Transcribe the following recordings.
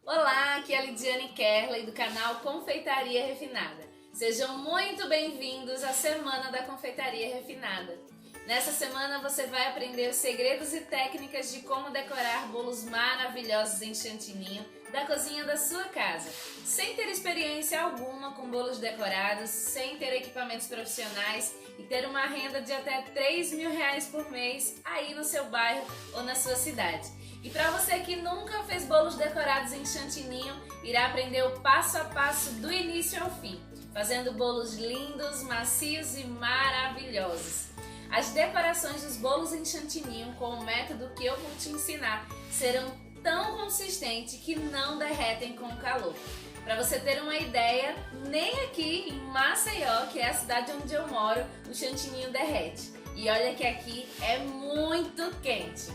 Olá, aqui é a Lidiane Kerley do canal Confeitaria Refinada. Sejam muito bem-vindos à Semana da Confeitaria Refinada. Nessa semana você vai aprender os segredos e técnicas de como decorar bolos maravilhosos em chantininho da cozinha da sua casa, sem ter experiência alguma com bolos decorados, sem ter equipamentos profissionais e ter uma renda de até R$3.000 por mês aí no seu bairro ou na sua cidade. E para você que nunca fez bolos decorados em chantininho, irá aprender o passo a passo do início ao fim, fazendo bolos lindos, macios e maravilhosos. As decorações dos bolos em chantininho com o método que eu vou te ensinar serão tão consistentes que não derretem com o calor. Para você ter uma ideia, nem aqui em Maceió, que é a cidade onde eu moro, o chantininho derrete. E olha que aqui é muito quente.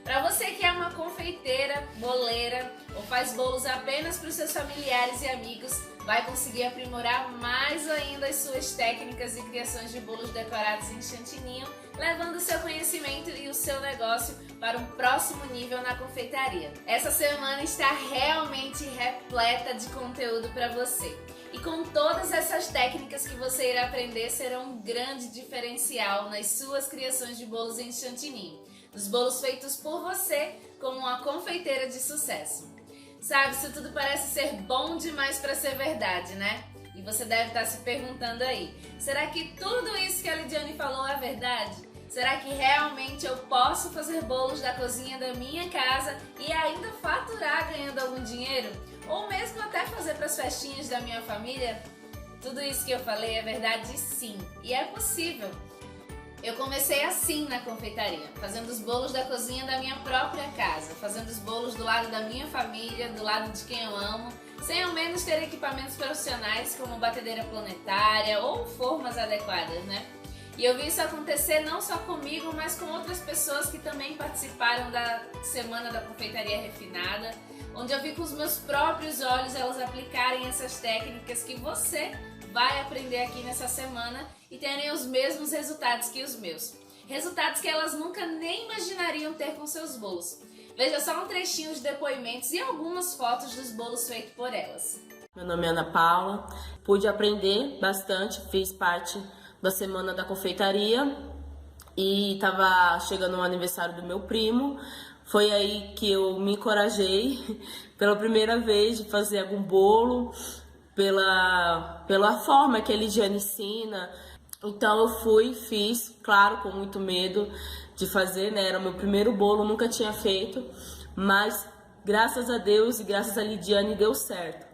Para você que é uma confeiteira, boleira ou faz bolos apenas para os seus familiares e amigos, vai conseguir aprimorar mais ainda as suas técnicas e criações de bolos decorados em chantininho, levando o seu conhecimento e o seu negócio para um próximo nível na confeitaria. Essa semana está realmente repleta de conteúdo para você. E com todas essas técnicas que você irá aprender, serão um grande diferencial nas suas criações de bolos em chantininho. Os bolos feitos por você como uma confeiteira de sucesso. Sabe, isso tudo parece ser bom demais para ser verdade, né? E você deve estar se perguntando aí, será que tudo isso que a Lidiane falou é verdade? Será que realmente eu posso fazer bolos da cozinha da minha casa e ainda faturar ganhando algum dinheiro? Ou mesmo até fazer para as festinhas da minha família? Tudo isso que eu falei é verdade sim, e é possível. Eu comecei assim na confeitaria, fazendo os bolos da cozinha da minha própria casa, fazendo os bolos do lado da minha família, do lado de quem eu amo, sem ao menos ter equipamentos profissionais como batedeira planetária ou formas adequadas, né? E eu vi isso acontecer não só comigo, mas com outras pessoas que também participaram da Semana da Confeitaria Refinada, onde eu vi com os meus próprios olhos elas aplicarem essas técnicas que você vai aprender aqui nessa semana e terem os mesmos resultados que os meus. Resultados que elas nunca nem imaginariam ter com seus bolos. Veja só um trechinho de depoimentos e algumas fotos dos bolos feitos por elas. Meu nome é Ana Paula, pude aprender bastante, fiz parte da Semana da Confeitaria e estava chegando o aniversário do meu primo. Foi aí que eu me encorajei pela primeira vez de fazer algum bolo, pela forma que a Lidiane ensina. Então eu fiz, claro, com muito medo de fazer, né? Era o meu primeiro bolo, nunca tinha feito, mas graças a Deus e graças a Lidiane deu certo.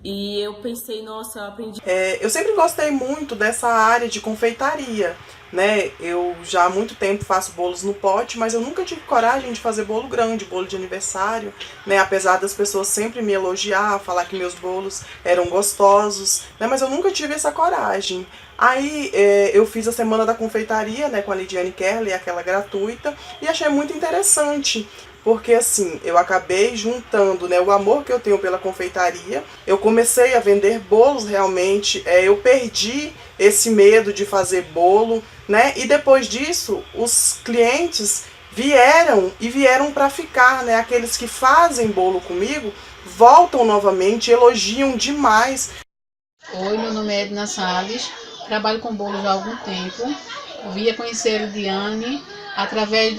E eu pensei, nossa, eu aprendi. Eu sempre gostei muito dessa área de confeitaria, né? Eu já há muito tempo faço bolos no pote, mas eu nunca tive coragem de fazer bolo grande, bolo de aniversário, né? Apesar das pessoas sempre me elogiar, falar que meus bolos eram gostosos, né? Mas eu nunca tive essa coragem. Aí eu fiz a Semana da Confeitaria, né, com a Lidiane Kerley, aquela gratuita, e achei muito interessante. Porque assim, eu acabei juntando, né, o amor que eu tenho pela confeitaria, eu comecei a vender bolos realmente, eu perdi esse medo de fazer bolo, né, e depois disso os clientes vieram para ficar, né, aqueles que fazem bolo comigo voltam novamente, elogiam demais. Oi, meu nome é Edna Salles, trabalho com bolos há algum tempo, via conhecer a Lidiane através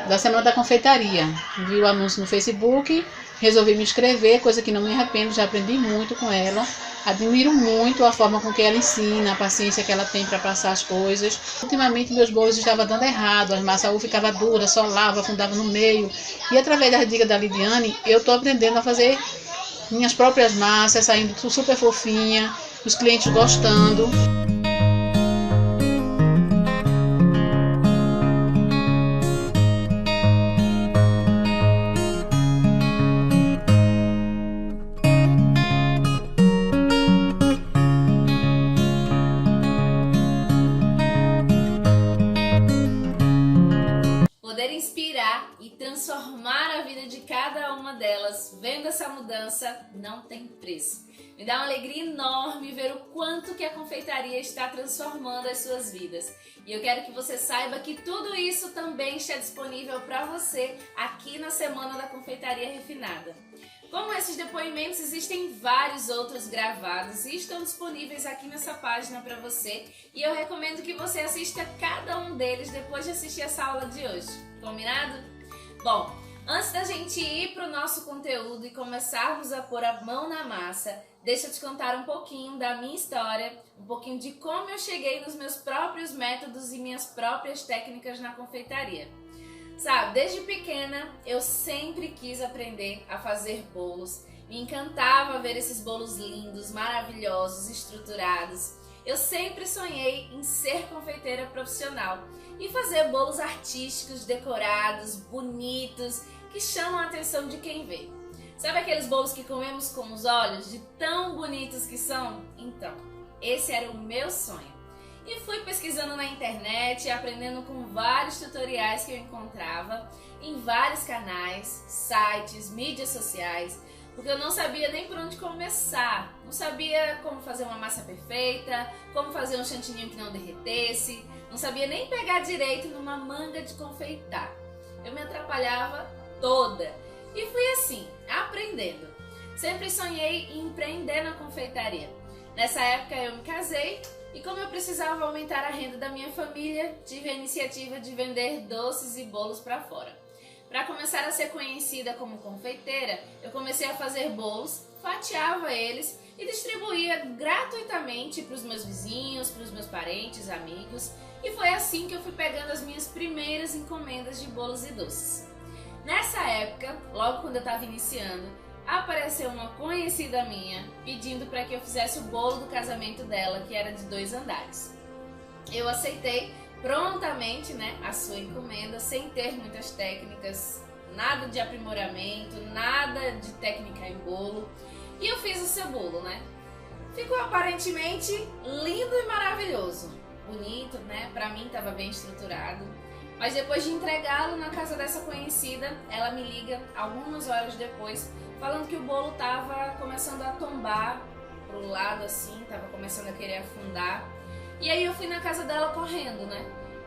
da Semana da Confeitaria. Vi o anúncio no Facebook, resolvi me inscrever, coisa que não me arrependo, já aprendi muito com ela. Admiro muito a forma com que ela ensina, a paciência que ela tem para passar as coisas. Ultimamente meus bolos estavam dando errado, as massas ficava dura, solava, afundava no meio. E através das dicas da Lidiane, eu estou aprendendo a fazer minhas próprias massas, saindo super fofinha, os clientes gostando. Poder inspirar e transformar a vida de cada uma delas, vendo essa mudança, não tem preço. Me dá uma alegria enorme ver o quanto que a confeitaria está transformando as suas vidas. E eu quero que você saiba que tudo isso também está disponível para você aqui na Semana da Confeitaria Refinada. Como esses depoimentos, existem vários outros gravados e estão disponíveis aqui nessa página para você, e eu recomendo que você assista cada um deles depois de assistir essa aula de hoje. Combinado? Bom, antes da gente ir para o nosso conteúdo e começarmos a pôr a mão na massa, deixa eu te contar um pouquinho da minha história, um pouquinho de como eu cheguei nos meus próprios métodos e minhas próprias técnicas na confeitaria. Sabe, desde pequena eu sempre quis aprender a fazer bolos, me encantava ver esses bolos lindos, maravilhosos, estruturados. Eu sempre sonhei em ser confeiteira profissional e fazer bolos artísticos, decorados, bonitos, que chamam a atenção de quem vê. Sabe aqueles bolos que comemos com os olhos, de tão bonitos que são? Então, esse era o meu sonho. E fui pesquisando na internet, aprendendo com vários tutoriais que eu encontrava em vários canais, sites, mídias sociais, porque eu não sabia nem por onde começar. Não sabia como fazer uma massa perfeita, como fazer um chantininho que não derretesse, não sabia nem pegar direito numa manga de confeitar. Eu me atrapalhava toda e fui assim, aprendendo. Sempre sonhei em empreender na confeitaria. Nessa época eu me casei e como eu precisava aumentar a renda da minha família, tive a iniciativa de vender doces e bolos para fora. Para começar a ser conhecida como confeiteira, eu comecei a fazer bolos, fatiava eles e distribuía gratuitamente para os meus vizinhos, para os meus parentes, amigos, e foi assim que eu fui pegando as minhas primeiras encomendas de bolos e doces. Nessa época, logo quando eu estava iniciando, apareceu uma conhecida minha pedindo para que eu fizesse o bolo do casamento dela, que era de 2 andares. Eu aceitei prontamente, a sua encomenda, sem ter muitas técnicas, nada de aprimoramento, nada de técnica em bolo, e eu fiz o seu bolo, Ficou aparentemente lindo e maravilhoso, bonito, Para mim estava bem estruturado. Mas depois de entregá-lo na casa dessa conhecida, ela me liga algumas horas depois, falando que o bolo estava começando a tombar pro lado assim, estava começando a querer afundar. E aí eu fui na casa dela correndo,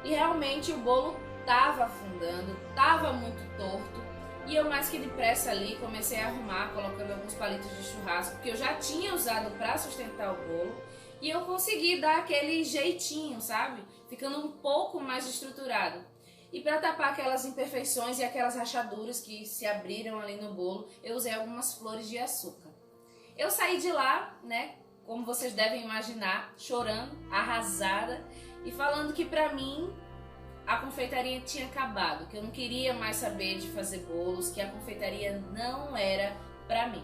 E realmente o bolo estava afundando, estava muito torto. E eu mais que depressa ali comecei a arrumar, colocando alguns palitos de churrasco que eu já tinha usado para sustentar o bolo. E eu consegui dar aquele jeitinho, sabe? Ficando um pouco mais estruturado. E para tapar aquelas imperfeições e aquelas rachaduras que se abriram ali no bolo, eu usei algumas flores de açúcar. Eu saí de lá, como vocês devem imaginar, chorando, arrasada e falando que para mim a confeitaria tinha acabado, que eu não queria mais saber de fazer bolos, que a confeitaria não era para mim.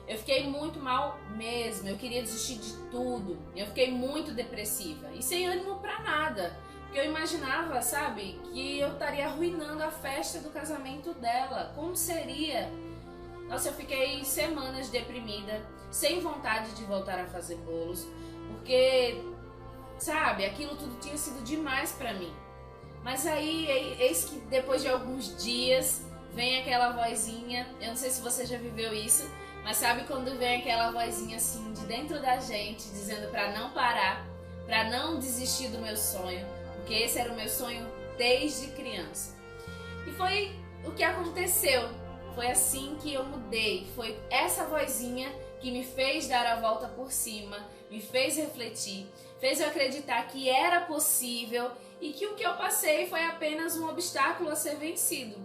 Eu fiquei muito mal mesmo, eu queria desistir de tudo, eu fiquei muito depressiva e sem ânimo para nada. Porque eu imaginava, sabe, que eu estaria arruinando a festa do casamento dela. Como seria? Nossa, eu fiquei semanas deprimida, sem vontade de voltar a fazer bolos, porque, sabe, aquilo tudo tinha sido demais pra mim. Mas aí, eis que depois de alguns dias, vem aquela vozinha, eu não sei se você já viveu isso, mas sabe quando vem aquela vozinha assim, de dentro da gente, dizendo pra não parar, pra não desistir do meu sonho, porque esse era o meu sonho desde criança. E foi o que aconteceu, foi assim que eu mudei, foi essa vozinha que me fez dar a volta por cima, me fez refletir, fez eu acreditar que era possível e que o que eu passei foi apenas um obstáculo a ser vencido.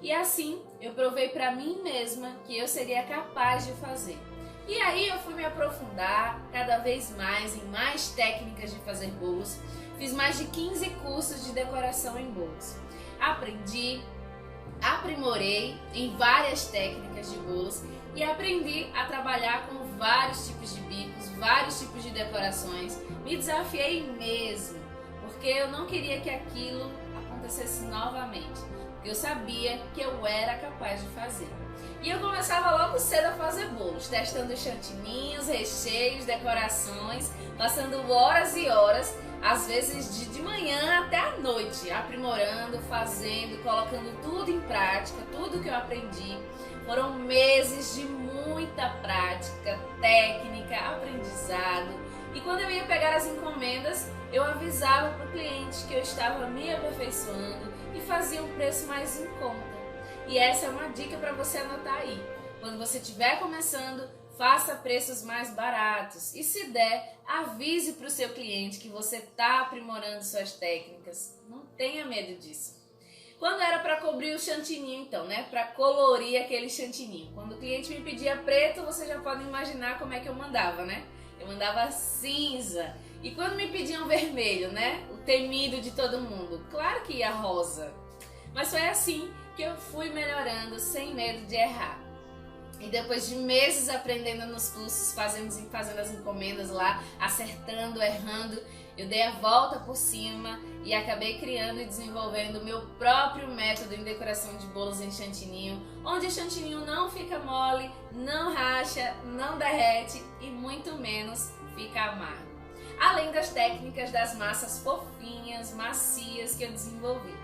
E assim eu provei para mim mesma que eu seria capaz de fazer. E aí eu fui me aprofundar cada vez mais em mais técnicas de fazer bolos. Fiz mais de 15 cursos de decoração em bolos. Aprendi, aprimorei em várias técnicas de bolos e aprendi a trabalhar com vários tipos de bicos, vários tipos de decorações. Me desafiei mesmo, porque eu não queria que aquilo acontecesse novamente, porque eu sabia que eu era capaz de fazer. E eu começava logo cedo a fazer bolos, testando chantininhos, recheios, decorações, passando horas e horas, às vezes de manhã até à noite, aprimorando, fazendo, colocando tudo em prática, tudo que eu aprendi. Foram meses de muita prática, técnica, aprendizado. E quando eu ia pegar as encomendas, eu avisava para o cliente que eu estava me aperfeiçoando e fazia um preço mais em conta. E essa é uma dica para você anotar aí. Quando você estiver começando, faça preços mais baratos e, se der, avise para o seu cliente que você está aprimorando suas técnicas. Não tenha medo disso. Quando era para cobrir o chantininho, então, né? Para colorir aquele chantininho. Quando o cliente me pedia preto, você já pode imaginar como é que eu mandava, né? Eu mandava cinza. E quando me pediam vermelho, né? O temido de todo mundo. Claro que ia rosa. Mas foi assim que eu fui melhorando sem medo de errar. E depois de meses aprendendo nos cursos, fazendo as encomendas lá, acertando, errando, eu dei a volta por cima e acabei criando e desenvolvendo o meu próprio método em decoração de bolos em chantininho, onde o chantininho não fica mole, não racha, não derrete e muito menos fica amargo. Além das técnicas das massas fofinhas, macias que eu desenvolvi.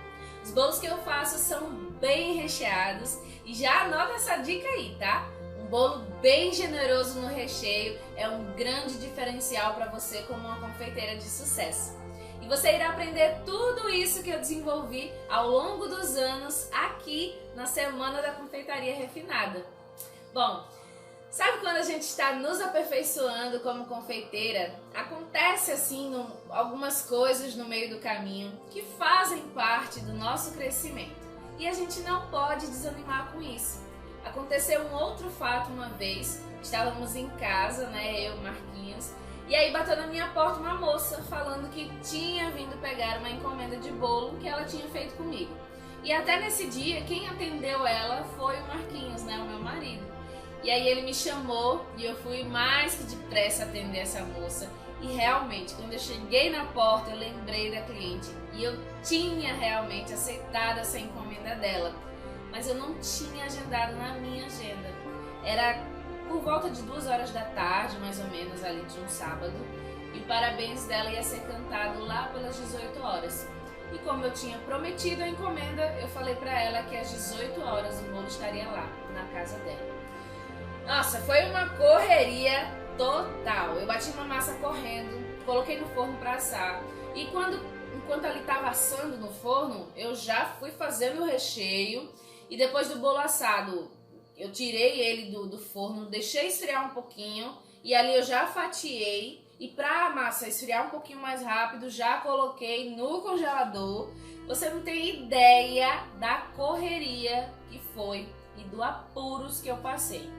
Os bolos que eu faço são bem recheados e já anota essa dica aí, tá? Um bolo bem generoso no recheio é um grande diferencial para você como uma confeiteira de sucesso. E você irá aprender tudo isso que eu desenvolvi ao longo dos anos aqui na Semana da Confeitaria Refinada. Bom, sabe quando a gente está nos aperfeiçoando como confeiteira? Acontece assim algumas coisas no meio do caminho que fazem parte do nosso crescimento. E a gente não pode desanimar com isso. Aconteceu um outro fato uma vez, estávamos em casa, né, eu, Marquinhos, e aí bateu na minha porta uma moça falando que tinha vindo pegar uma encomenda de bolo que ela tinha feito comigo. E até nesse dia, quem atendeu ela foi o Marquinhos, né, o meu marido. E aí ele me chamou e eu fui mais que depressa atender essa moça. E realmente, quando eu cheguei na porta, eu lembrei da cliente e eu tinha realmente aceitado essa encomenda dela. Mas eu não tinha agendado na minha agenda. Era por volta de 2 horas da tarde, mais ou menos, ali de um sábado. E o parabéns dela ia ser cantado lá pelas 18 horas. E como eu tinha prometido a encomenda, eu falei pra ela que às 18 horas o bolo estaria lá, na casa dela. Nossa, foi uma correria total. Eu bati uma massa correndo, coloquei no forno pra assar. E enquanto ele estava assando no forno, eu já fui fazendo o recheio. E depois do bolo assado, eu tirei ele do forno, deixei esfriar um pouquinho. E ali eu já fatiei. E para a massa esfriar um pouquinho mais rápido, já coloquei no congelador. Você não tem ideia da correria que foi e do apuros que eu passei.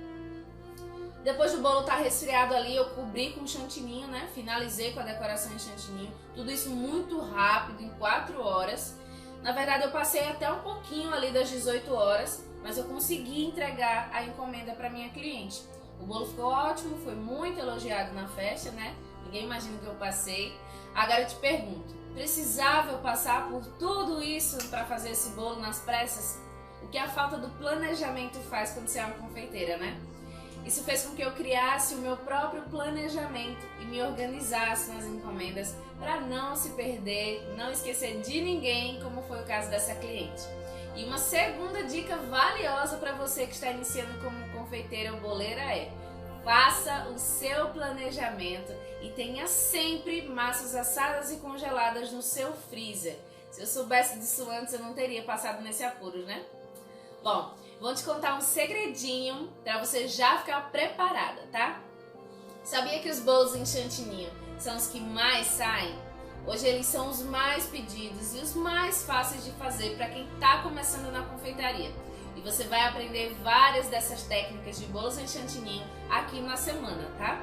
Depois do bolo estar resfriado ali, eu cobri com chantininho, né? Finalizei com a decoração em chantininho. Tudo isso muito rápido, em 4 horas. Na verdade, eu passei até um pouquinho ali das 18 horas, mas eu consegui entregar a encomenda para minha cliente. O bolo ficou ótimo, foi muito elogiado na festa, né? Ninguém imagina o que eu passei. Agora eu te pergunto, precisava eu passar por tudo isso para fazer esse bolo nas pressas? O que a falta do planejamento faz quando você é uma confeiteira, né? Isso fez com que eu criasse o meu próprio planejamento e me organizasse nas encomendas para não se perder, não esquecer de ninguém, como foi o caso dessa cliente. E uma segunda dica valiosa para você que está iniciando como confeiteira ou boleira é: faça o seu planejamento e tenha sempre massas assadas e congeladas no seu freezer. Se eu soubesse disso antes, eu não teria passado nesse apuro, né? Bom, vou te contar um segredinho para você já ficar preparada, tá? Sabia que os bolos em chantininho são os que mais saem? Hoje eles são os mais pedidos e os mais fáceis de fazer para quem está começando na confeitaria. E você vai aprender várias dessas técnicas de bolos em chantininho aqui na semana, tá?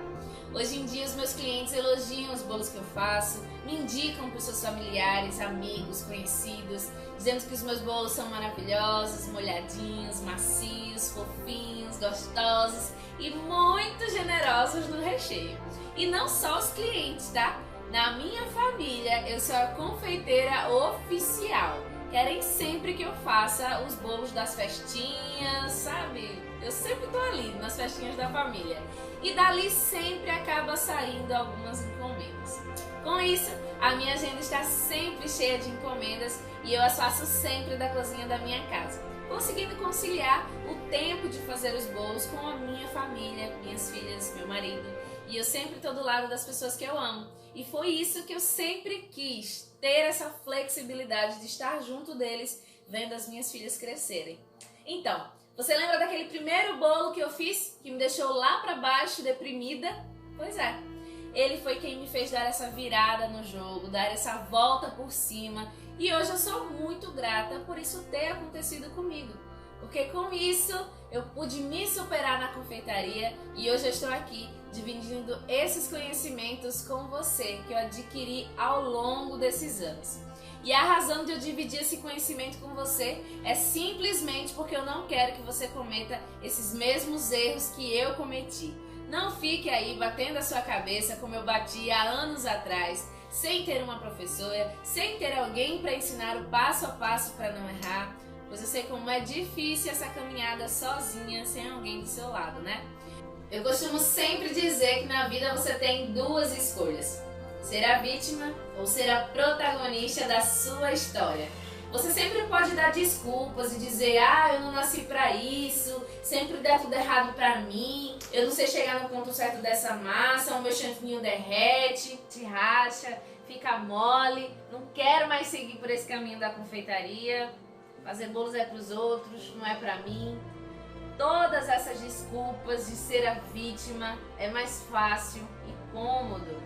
Hoje em dia os meus clientes elogiam os bolos que eu faço, me indicam para os seus familiares, amigos, conhecidos, dizendo que os meus bolos são maravilhosos, molhadinhos, macios, fofinhos, gostosos e muito generosos no recheio. E não só os clientes, tá? Na minha família eu sou a confeiteira oficial. Querem sempre que eu faça os bolos das festinhas, sabe? Eu sempre tô ali nas festinhas da família. E dali sempre acaba saindo algumas encomendas. Com isso, a minha agenda está sempre cheia de encomendas e eu as faço sempre da cozinha da minha casa, conseguindo conciliar o tempo de fazer os bolos com a minha família, minhas filhas, meu marido. E eu sempre estou do lado das pessoas que eu amo. E foi isso que eu sempre quis, ter essa flexibilidade de estar junto deles, vendo as minhas filhas crescerem. Então, Você lembra daquele primeiro bolo que eu fiz, que me deixou lá pra baixo, deprimida? Pois é, ele foi quem me fez dar essa virada no jogo, dar essa volta por cima, e hoje eu sou muito grata por isso ter acontecido comigo, porque com isso eu pude me superar na confeitaria e hoje eu estou aqui dividindo esses conhecimentos com você que eu adquiri ao longo desses anos. E a razão de eu dividir esse conhecimento com você é simplesmente porque eu não quero que você cometa esses mesmos erros que eu cometi. Não fique aí batendo a sua cabeça como eu bati há anos atrás, sem ter uma professora, sem ter alguém para ensinar o passo a passo para não errar, pois eu sei como é difícil essa caminhada sozinha, sem alguém do seu lado, né? Eu costumo sempre dizer que na vida você tem duas escolhas: ser a vítima ou ser a protagonista da sua história. Você sempre pode dar desculpas e dizer: eu não nasci pra isso, sempre dá tudo errado pra mim, eu não sei chegar no ponto certo dessa massa, o meu chanfinho derrete, te racha, fica mole, não quero mais seguir por esse caminho da confeitaria, fazer bolos é pros outros, não é pra mim. Todas essas desculpas de ser a vítima é mais fácil e cômodo,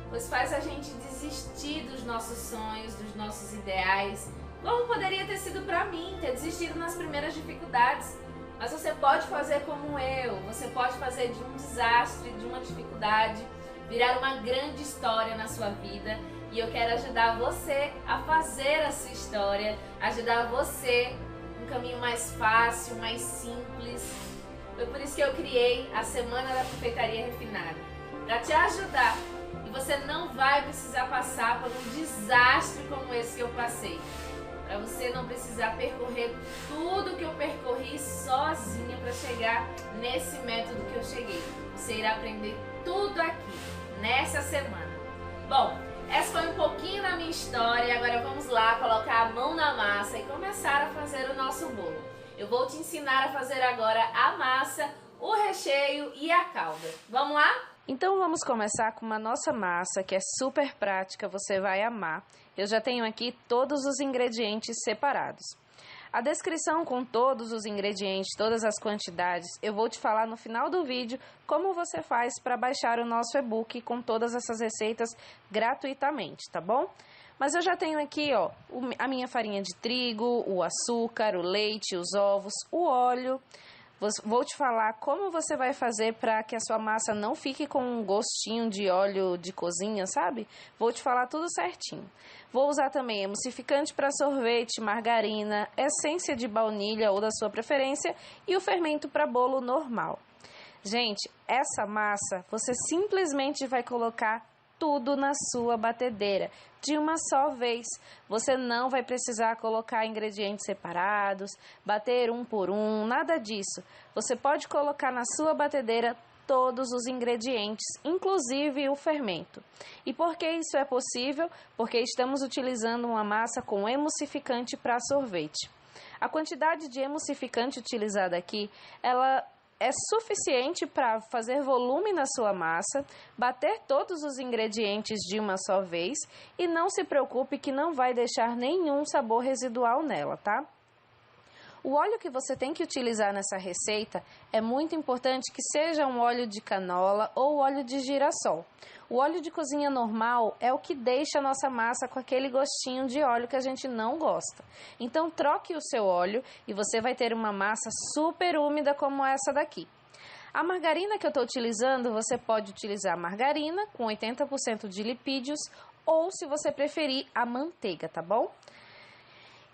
pois faz a gente desistir dos nossos sonhos, dos nossos ideais, como poderia ter sido para mim, ter desistido nas primeiras dificuldades. Mas você pode fazer como eu, você pode fazer de um desastre, de uma dificuldade, virar uma grande história na sua vida. E eu quero ajudar você a fazer a sua história, ajudar você um caminho mais fácil, mais simples. Foi por isso que eu criei a Semana da Confeitaria Refinada, para te ajudar. E você não vai precisar passar por um desastre como esse que eu passei. Para você não precisar percorrer tudo que eu percorri sozinha para chegar nesse método que eu cheguei. Você irá aprender tudo aqui, nessa semana. Bom, essa foi um pouquinho da minha história. Agora vamos lá colocar a mão na massa e começar a fazer o nosso bolo. Eu vou te ensinar a fazer agora a massa, o recheio e a calda. Vamos lá? Então vamos começar com uma nossa massa que é super prática, você vai amar. Eu já tenho aqui todos os ingredientes separados. A descrição com todos os ingredientes, todas as quantidades, eu vou te falar no final do vídeo como você faz para baixar o nosso e-book com todas essas receitas gratuitamente, tá bom? Mas eu já tenho aqui, ó, a minha farinha de trigo, o açúcar, o leite, os ovos, o óleo. Vou te falar como você vai fazer para que a sua massa não fique com um gostinho de óleo de cozinha, sabe? Vou te falar tudo certinho. Vou usar também emulsificante para sorvete, margarina, essência de baunilha ou da sua preferência e o fermento para bolo normal. Gente, essa massa você simplesmente vai colocar tudo na sua batedeira, de uma só vez. Você não vai precisar colocar ingredientes separados, bater um por um, nada disso. Você pode colocar na sua batedeira todos os ingredientes, inclusive o fermento. E por que isso é possível? Porque estamos utilizando uma massa com emulsificante para sorvete. A quantidade de emulsificante utilizada aqui, ela é suficiente para fazer volume na sua massa, bater todos os ingredientes de uma só vez e não se preocupe que não vai deixar nenhum sabor residual nela, tá? O óleo que você tem que utilizar nessa receita é muito importante que seja um óleo de canola ou óleo de girassol. O óleo de cozinha normal é o que deixa a nossa massa com aquele gostinho de óleo que a gente não gosta. Então troque o seu óleo e você vai ter uma massa super úmida como essa daqui. A margarina que eu estou utilizando, você pode utilizar margarina com 80% de lipídios ou, se você preferir, a manteiga, tá bom?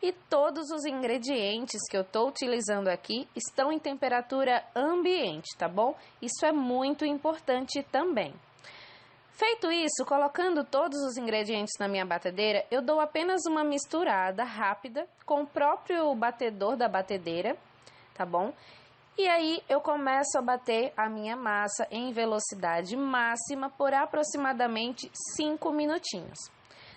E todos os ingredientes que eu estou utilizando aqui estão em temperatura ambiente, tá bom? Isso é muito importante também. Feito isso, colocando todos os ingredientes na minha batedeira, eu dou apenas uma misturada rápida com o próprio batedor da batedeira, tá bom? E aí eu começo a bater a minha massa em velocidade máxima por aproximadamente 5 minutinhos.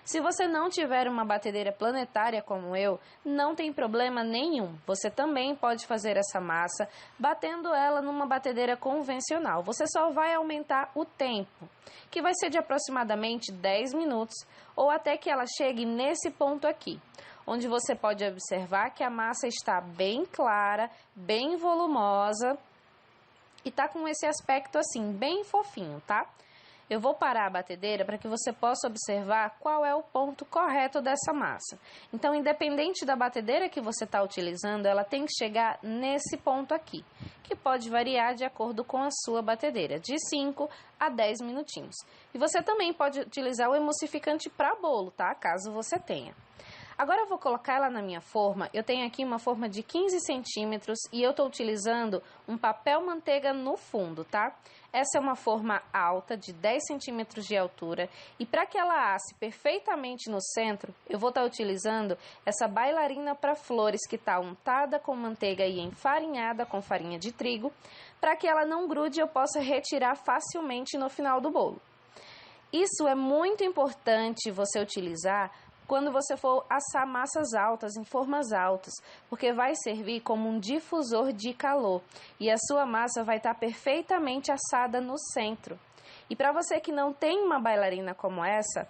Se você não tiver uma batedeira planetária como eu, não tem problema nenhum. Você também pode fazer essa massa batendo ela numa batedeira convencional. Você só vai aumentar o tempo, que vai ser de aproximadamente 10 minutos ou até que ela chegue nesse ponto aqui. onde você pode observar que a massa está bem clara, bem volumosa e tá com esse aspecto assim, bem fofinho, tá? Eu vou parar a batedeira para que você possa observar qual é o ponto correto dessa massa. Então, independente da batedeira que você está utilizando, ela tem que chegar nesse ponto aqui, que pode variar de acordo com a sua batedeira, de 5 a 10 minutinhos. E você também pode utilizar o emulsificante para bolo, tá? Caso você tenha. Agora eu vou colocar ela na minha forma. Eu tenho aqui uma forma de 15 centímetros e eu estou utilizando um papel manteiga no fundo, tá? Essa é uma forma alta de 10 centímetros de altura e para que ela asse perfeitamente no centro, eu vou estar utilizando essa bailarina para flores que está untada com manteiga e enfarinhada com farinha de trigo, para que ela não grude e eu possa retirar facilmente no final do bolo. Isso é muito importante você utilizar quando você for assar massas altas, em formas altas, porque vai servir como um difusor de calor e a sua massa vai estar perfeitamente assada no centro. E para você que não tem uma bailarina como essa,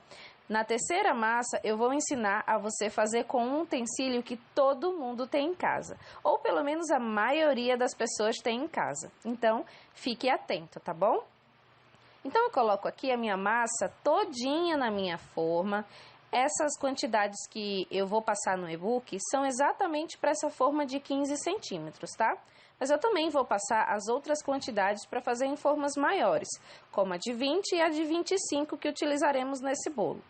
na terceira massa eu vou ensinar a você fazer com um utensílio que todo mundo tem em casa, ou pelo menos a maioria das pessoas tem em casa. Então, fique atento, tá bom? Então eu coloco aqui a minha massa todinha na minha forma. Essas quantidades que eu vou passar no e-book são exatamente para essa forma de 15 centímetros, tá? Mas eu também vou passar as outras quantidades para fazer em formas maiores, como a de 20 e a de 25 que utilizaremos nesse bolo.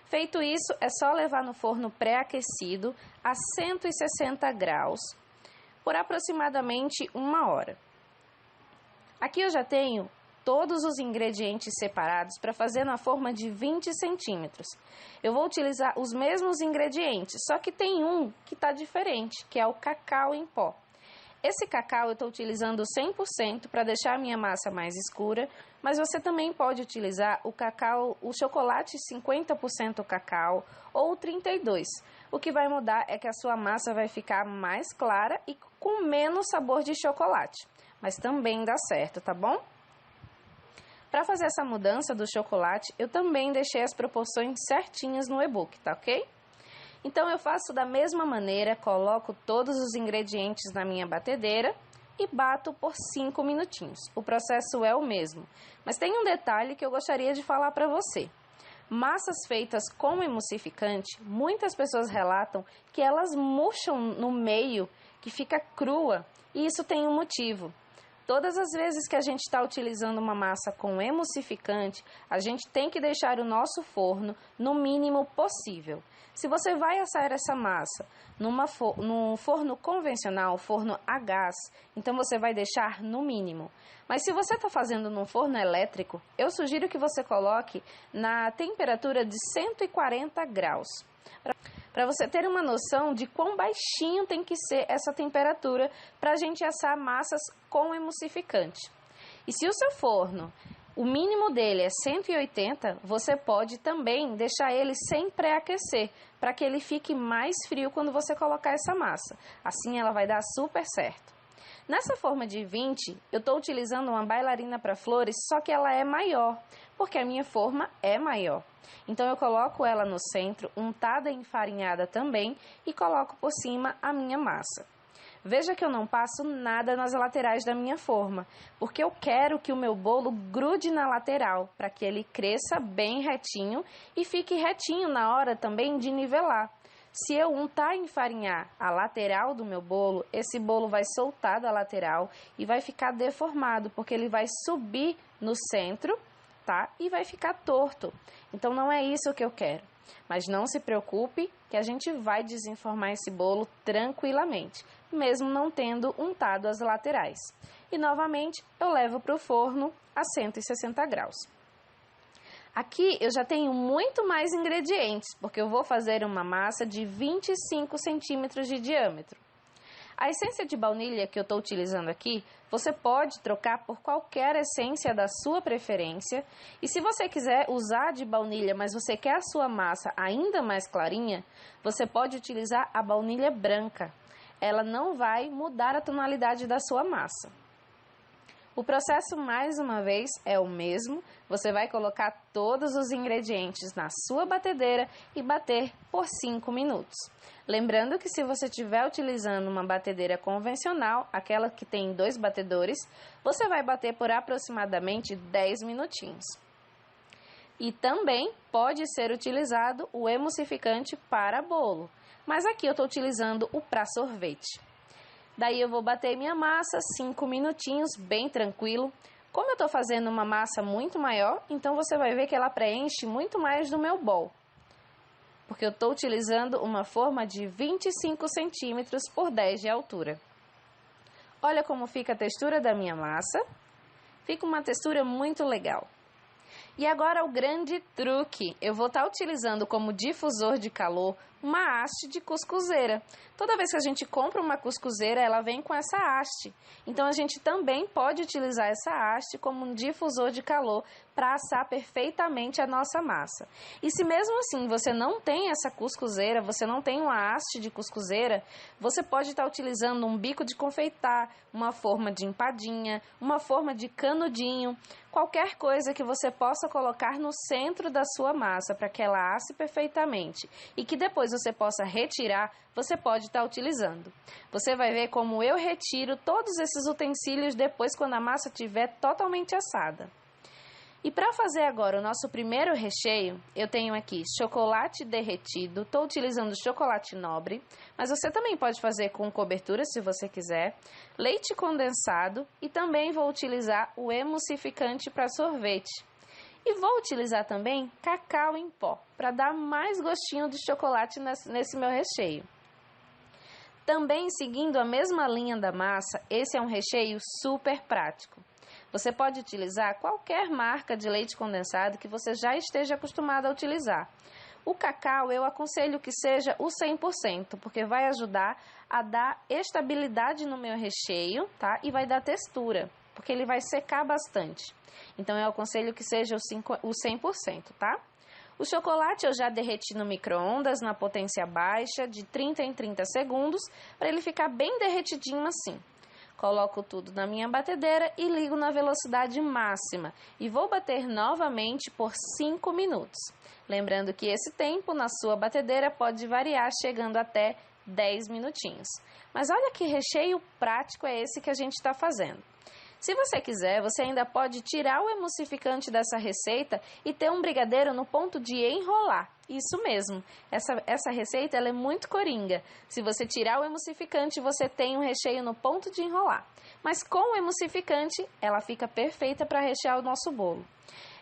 Feito isso, é só levar no forno pré-aquecido a 160 graus por aproximadamente 1 hora. Aqui eu já tenho todos os ingredientes separados para fazer na forma de 20 centímetros. Eu vou utilizar os mesmos ingredientes, só que tem um que está diferente, que é o cacau em pó. Esse cacau eu estou utilizando 100% para deixar a minha massa mais escura, mas você também pode utilizar o cacau, o chocolate 50% cacau ou 32%. O que vai mudar é que a sua massa vai ficar mais clara e com menos sabor de chocolate, mas também dá certo, tá bom? Para fazer essa mudança do chocolate, eu também deixei as proporções certinhas no e-book, tá ok? Então eu faço da mesma maneira, coloco todos os ingredientes na minha batedeira e bato por 5 minutinhos. O processo é o mesmo, mas tem um detalhe que eu gostaria de falar para você. Massas feitas com emulsificante, muitas pessoas relatam que elas murcham no meio, que fica crua, e isso tem um motivo. Todas as vezes que a gente está utilizando uma massa com emulsificante, a gente tem que deixar o nosso forno no mínimo possível. Se você vai assar essa massa num forno convencional, forno a gás, então você vai deixar no mínimo. Mas se você está fazendo num forno elétrico, eu sugiro que você coloque na temperatura de 140 graus. Para você ter uma noção de quão baixinho tem que ser essa temperatura para a gente assar massas com emulsificante. E se o seu forno, o mínimo dele é 180, você pode também deixar ele sem pré-aquecer, para que ele fique mais frio quando você colocar essa massa. Assim ela vai dar super certo. Nessa forma de 20, eu estou utilizando uma bailarina para flores, só que ela é maior, porque a minha forma é maior. Então eu coloco ela no centro, untada e enfarinhada também, e coloco por cima a minha massa. Veja que eu não passo nada nas laterais da minha forma, porque eu quero que o meu bolo grude na lateral, para que ele cresça bem retinho e fique retinho na hora também de nivelar. Se eu untar e enfarinhar a lateral do meu bolo, esse bolo vai soltar da lateral e vai ficar deformado, porque ele vai subir no centro, tá? E vai ficar torto. Então não é isso que eu quero. Mas não se preocupe que a gente vai desenformar esse bolo tranquilamente, mesmo não tendo untado as laterais. E novamente eu levo para o forno a 160 graus. Aqui eu já tenho muito mais ingredientes, porque eu vou fazer uma massa de 25 centímetros de diâmetro. A essência de baunilha que eu estou utilizando aqui, você pode trocar por qualquer essência da sua preferência. E se você quiser usar de baunilha, mas você quer a sua massa ainda mais clarinha, você pode utilizar a baunilha branca. Ela não vai mudar a tonalidade da sua massa. O processo, mais uma vez, é o mesmo. Você vai colocar todos os ingredientes na sua batedeira e bater por 5 minutos. Lembrando que se você estiver utilizando uma batedeira convencional, aquela que tem 2 batedores, você vai bater por aproximadamente 10 minutinhos. E também pode ser utilizado o emulsificante para bolo, mas aqui eu estou utilizando o para sorvete. Daí eu vou bater minha massa 5 minutinhos, bem tranquilo. Como eu estou fazendo uma massa muito maior, então você vai ver que ela preenche muito mais do meu bol. Porque eu estou utilizando uma forma de 25 centímetros por 10 de altura. Olha como fica a textura da minha massa. Fica uma textura muito legal. E agora o grande truque, eu vou estar utilizando como difusor de calor uma haste de cuscuzeira. Toda vez que a gente compra uma cuscuzeira, ela vem com essa haste. Então a gente também pode utilizar essa haste como um difusor de calor para assar perfeitamente a nossa massa. E se mesmo assim você não tem essa cuscuzeira, você não tem uma haste de cuscuzeira, você pode estar utilizando um bico de confeitar, uma forma de empadinha, uma forma de canudinho, qualquer coisa que você possa colocar no centro da sua massa para que ela asse perfeitamente e que depois você possa retirar, você pode estar utilizando. Você vai ver como eu retiro todos esses utensílios depois quando a massa estiver totalmente assada. E para fazer agora o nosso primeiro recheio, eu tenho aqui chocolate derretido, estou utilizando chocolate nobre, mas você também pode fazer com cobertura se você quiser, leite condensado e também vou utilizar o emulsificante para sorvete. E vou utilizar também cacau em pó, para dar mais gostinho de chocolate nesse meu recheio. Também seguindo a mesma linha da massa, esse é um recheio super prático. Você pode utilizar qualquer marca de leite condensado que você já esteja acostumado a utilizar. O cacau eu aconselho que seja o 100%, porque vai ajudar a dar estabilidade no meu recheio, tá? E vai dar textura, porque ele vai secar bastante. Então eu aconselho que seja o 100%, tá? O chocolate eu já derreti no micro-ondas na potência baixa de 30 em 30 segundos, para ele ficar bem derretidinho assim. Coloco tudo na minha batedeira e ligo na velocidade máxima e vou bater novamente por 5 minutos. Lembrando que esse tempo na sua batedeira pode variar chegando até 10 minutinhos. Mas olha que recheio prático é esse que a gente está fazendo. Se você quiser, você ainda pode tirar o emulsificante dessa receita e ter um brigadeiro no ponto de enrolar. Isso mesmo, essa receita ela é muito coringa. Se você tirar o emulsificante, você tem um recheio no ponto de enrolar. Mas com o emulsificante, ela fica perfeita para rechear o nosso bolo.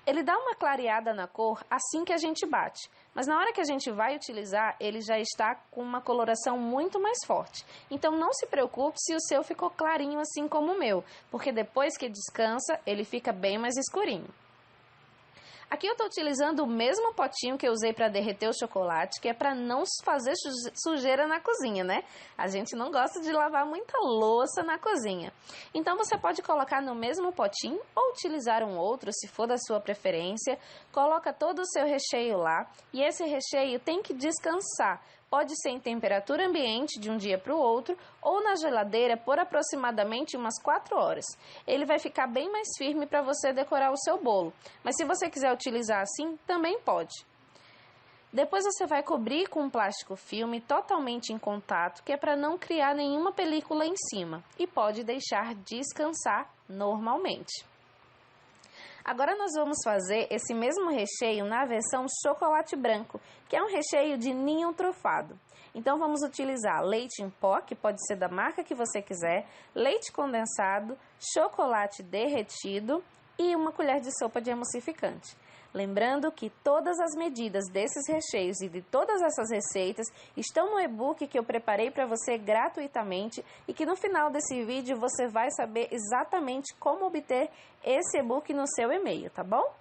Ele dá uma clareada na cor assim que a gente bate, mas na hora que a gente vai utilizar, ele já está com uma coloração muito mais forte. Então não se preocupe se o seu ficou clarinho assim como o meu, porque depois que descansa, ele fica bem mais escurinho. Aqui eu estou utilizando o mesmo potinho que eu usei para derreter o chocolate, que é para não fazer sujeira na cozinha, né? A gente não gosta de lavar muita louça na cozinha. Então você pode colocar no mesmo potinho ou utilizar um outro, se for da sua preferência. Coloca todo o seu recheio lá e esse recheio tem que descansar. Pode ser em temperatura ambiente de um dia para o outro ou na geladeira por aproximadamente umas 4 horas. Ele vai ficar bem mais firme para você decorar o seu bolo, mas se você quiser utilizar assim, também pode. Depois você vai cobrir com um plástico filme totalmente em contato, que é para não criar nenhuma película em cima, e pode deixar descansar normalmente. Agora nós vamos fazer esse mesmo recheio na versão chocolate branco, que é um recheio de ninho trufado. Então vamos utilizar leite em pó, que pode ser da marca que você quiser, leite condensado, chocolate derretido e uma colher de sopa de emulsificante. Lembrando que todas as medidas desses recheios e de todas essas receitas estão no e-book que eu preparei para você gratuitamente e que no final desse vídeo você vai saber exatamente como obter esse e-book no seu e-mail, tá bom?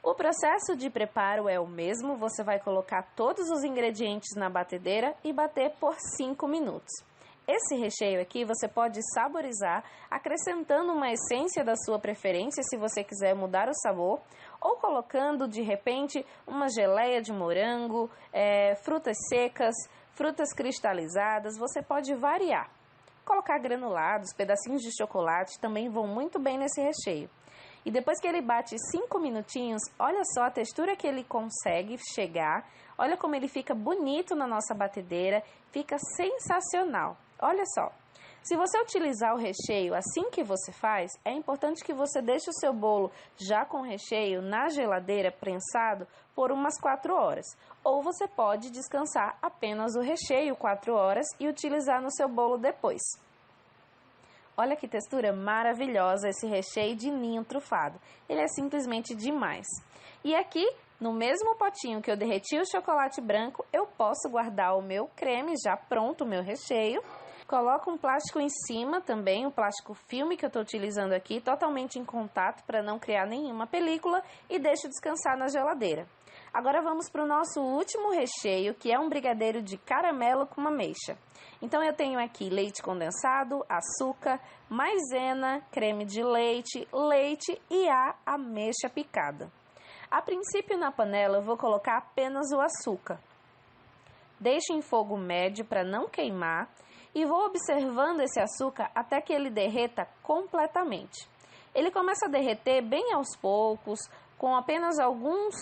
O processo de preparo é o mesmo, você vai colocar todos os ingredientes na batedeira e bater por 5 minutos. Esse recheio aqui você pode saborizar acrescentando uma essência da sua preferência se você quiser mudar o sabor ou colocando de repente uma geleia de morango, frutas secas, frutas cristalizadas, você pode variar. colocar granulados, pedacinhos de chocolate também vão muito bem nesse recheio. E depois que ele bate 5 minutinhos, olha só a textura que ele consegue chegar, olha como ele fica bonito na nossa batedeira, fica sensacional. Olha só, se você utilizar o recheio assim que você faz, é importante que você deixe o seu bolo já com recheio na geladeira prensado por umas 4 horas. Ou você pode descansar apenas o recheio 4 horas e utilizar no seu bolo depois. Olha que textura maravilhosa esse recheio de ninho trufado. Ele é simplesmente demais. E aqui, no mesmo potinho que eu derreti o chocolate branco, eu posso guardar o meu creme já pronto, o meu recheio. Coloco um plástico em cima também, um plástico filme que eu estou utilizando aqui, totalmente em contato para não criar nenhuma película, e deixo descansar na geladeira. Agora vamos para o nosso último recheio, que é um brigadeiro de caramelo com ameixa. Então eu tenho aqui leite condensado, açúcar, maisena, creme de leite, leite e a ameixa picada. A princípio na panela eu vou colocar apenas o açúcar. Deixo em fogo médio para não queimar e vou observando esse açúcar até que ele derreta completamente. Ele começa a derreter bem aos poucos, com apenas alguns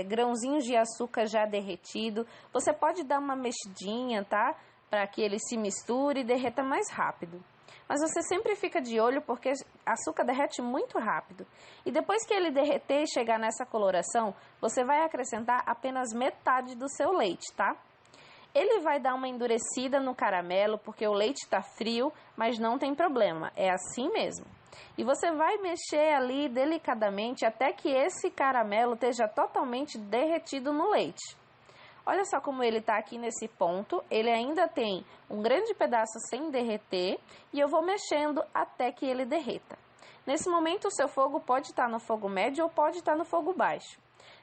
grãozinhos de açúcar já derretido. Você pode dar uma mexidinha, tá? Para que ele se misture e derreta mais rápido. Mas você sempre fica de olho porque açúcar derrete muito rápido. E depois que ele derreter e chegar nessa coloração, você vai acrescentar apenas metade do seu leite, tá? Ele vai dar uma endurecida no caramelo porque o leite está frio, mas não tem problema, é assim mesmo. E você vai mexer ali delicadamente até que esse caramelo esteja totalmente derretido no leite. Olha só como ele está aqui nesse ponto, ele ainda tem um grande pedaço sem derreter e eu vou mexendo até que ele derreta. Nesse momento o seu fogo pode estar no fogo médio ou pode estar no fogo baixo.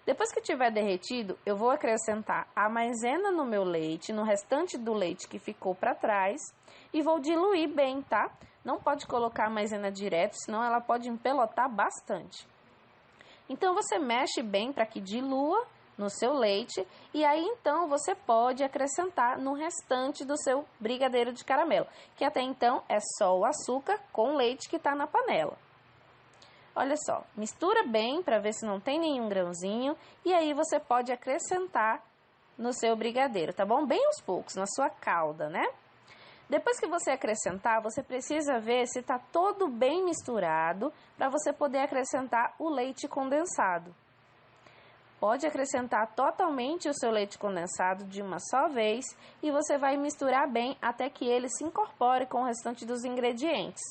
Depois que tiver derretido, eu vou acrescentar a maisena no meu leite, no restante do leite que ficou para trás e vou diluir bem, tá? Não pode colocar a maisena direto, senão ela pode empelotar bastante. Então você mexe bem para que dilua no seu leite e aí então você pode acrescentar no restante do seu brigadeiro de caramelo, que até então é só o açúcar com leite que está na panela. Olha só, mistura bem para ver se não tem nenhum grãozinho e aí você pode acrescentar no seu brigadeiro, tá bom? Bem aos poucos, na sua calda, né? Depois que você acrescentar, você precisa ver se está todo bem misturado para você poder acrescentar o leite condensado. Pode acrescentar totalmente o seu leite condensado de uma só vez e você vai misturar bem até que ele se incorpore com o restante dos ingredientes.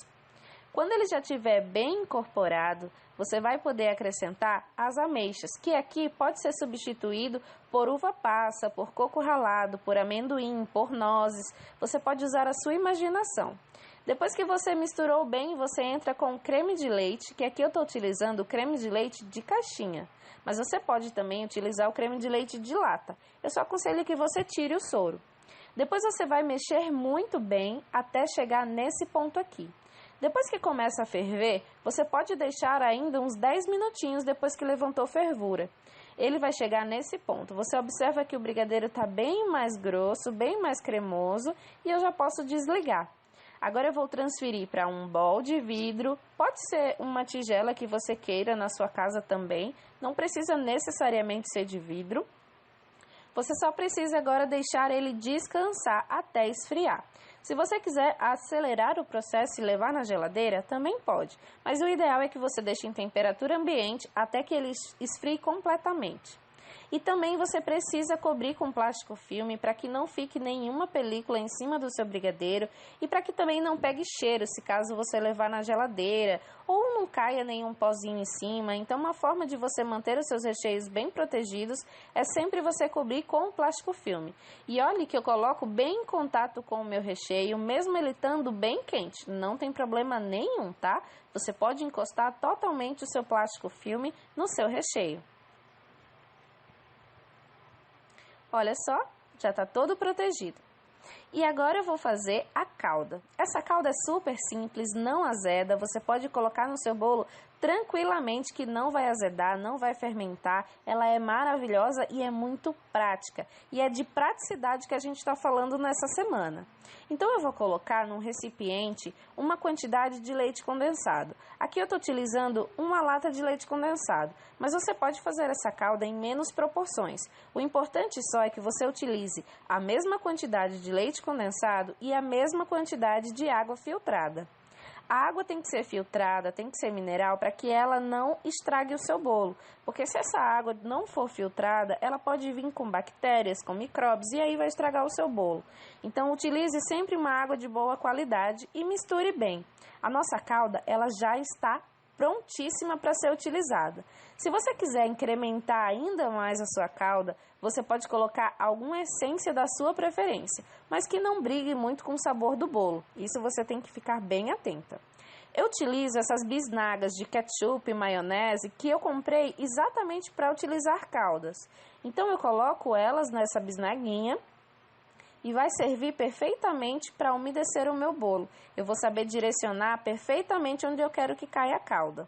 Quando ele já estiver bem incorporado, você vai poder acrescentar as ameixas, que aqui pode ser substituído por uva passa, por coco ralado, por amendoim, por nozes. Você pode usar a sua imaginação. Depois que você misturou bem, você entra com o creme de leite, que aqui eu estou utilizando o creme de leite de caixinha. Mas você pode também utilizar o creme de leite de lata. Eu só aconselho que você tire o soro. Depois você vai mexer muito bem até chegar nesse ponto aqui. Depois que começa a ferver, você pode deixar ainda uns 10 minutinhos depois que levantou fervura. Ele vai chegar nesse ponto. Você observa que o brigadeiro está bem mais grosso, bem mais cremoso e eu já posso desligar. Agora eu vou transferir para um bol de vidro, pode ser uma tigela que você queira na sua casa também, não precisa necessariamente ser de vidro. Você só precisa agora deixar ele descansar até esfriar. Se você quiser acelerar o processo e levar na geladeira, também pode, mas o ideal é que você deixe em temperatura ambiente até que ele esfrie completamente. E também você precisa cobrir com plástico filme para que não fique nenhuma película em cima do seu brigadeiro e para que também não pegue cheiro se caso você levar na geladeira ou não caia nenhum pozinho em cima. Então uma forma de você manter os seus recheios bem protegidos é sempre você cobrir com plástico filme. E olhe que eu coloco bem em contato com o meu recheio, mesmo ele estando bem quente, não tem problema nenhum, tá? Você pode encostar totalmente o seu plástico filme no seu recheio. Olha só, já está todo protegido. E agora eu vou fazer a calda. Essa calda é super simples, não azeda, você pode colocar no seu bolo tranquilamente que não vai azedar, não vai fermentar. Ela é maravilhosa e é muito prática. E é de praticidade que a gente está falando nessa semana. Então eu vou colocar num recipiente uma quantidade de leite condensado. Aqui eu estou utilizando uma lata de leite condensado, mas você pode fazer essa calda em menos proporções. O importante só é que você utilize a mesma quantidade de leite condensado e a mesma quantidade de água filtrada. A água tem que ser filtrada, tem que ser mineral para que ela não estrague o seu bolo. Porque se essa água não for filtrada, ela pode vir com bactérias, com micróbios e aí vai estragar o seu bolo. Então utilize sempre uma água de boa qualidade e misture bem. A nossa calda, ela já está prontíssima para ser utilizada. Se você quiser incrementar ainda mais a sua calda, você pode colocar alguma essência da sua preferência, mas que não brigue muito com o sabor do bolo. Isso você tem que ficar bem atenta. Eu utilizo essas bisnagas de ketchup e maionese que eu comprei exatamente para utilizar caldas. Então eu coloco elas nessa bisnaguinha e vai servir perfeitamente para umedecer o meu bolo. Eu vou saber direcionar perfeitamente onde eu quero que caia a calda.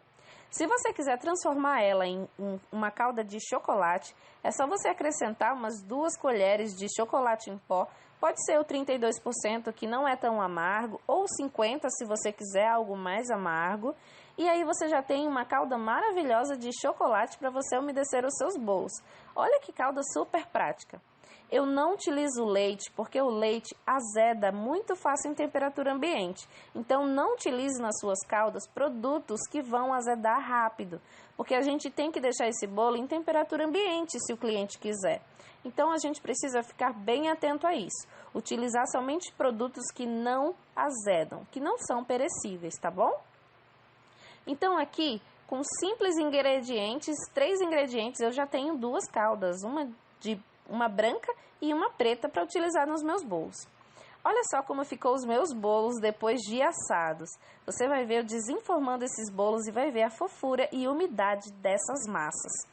Se você quiser transformar ela em uma calda de chocolate, é só você acrescentar umas 2 colheres de chocolate em pó. Pode ser o 32%, que não é tão amargo, ou 50% se você quiser algo mais amargo. E aí você já tem uma calda maravilhosa de chocolate para você umedecer os seus bolos. Olha que calda super prática. Eu não utilizo leite porque o leite azeda muito fácil em temperatura ambiente. Então não utilize nas suas caldas produtos que vão azedar rápido, porque a gente tem que deixar esse bolo em temperatura ambiente se o cliente quiser. Então a gente precisa ficar bem atento a isso. Utilizar somente produtos que não azedam, que não são perecíveis, tá bom? Então aqui, com simples ingredientes, 3 ingredientes, eu já tenho 2 caldas, uma branca e uma preta para utilizar nos meus bolos. Olha só como ficou os meus bolos depois de assados. Você vai ver eu desenformando esses bolos e vai ver a fofura e umidade dessas massas.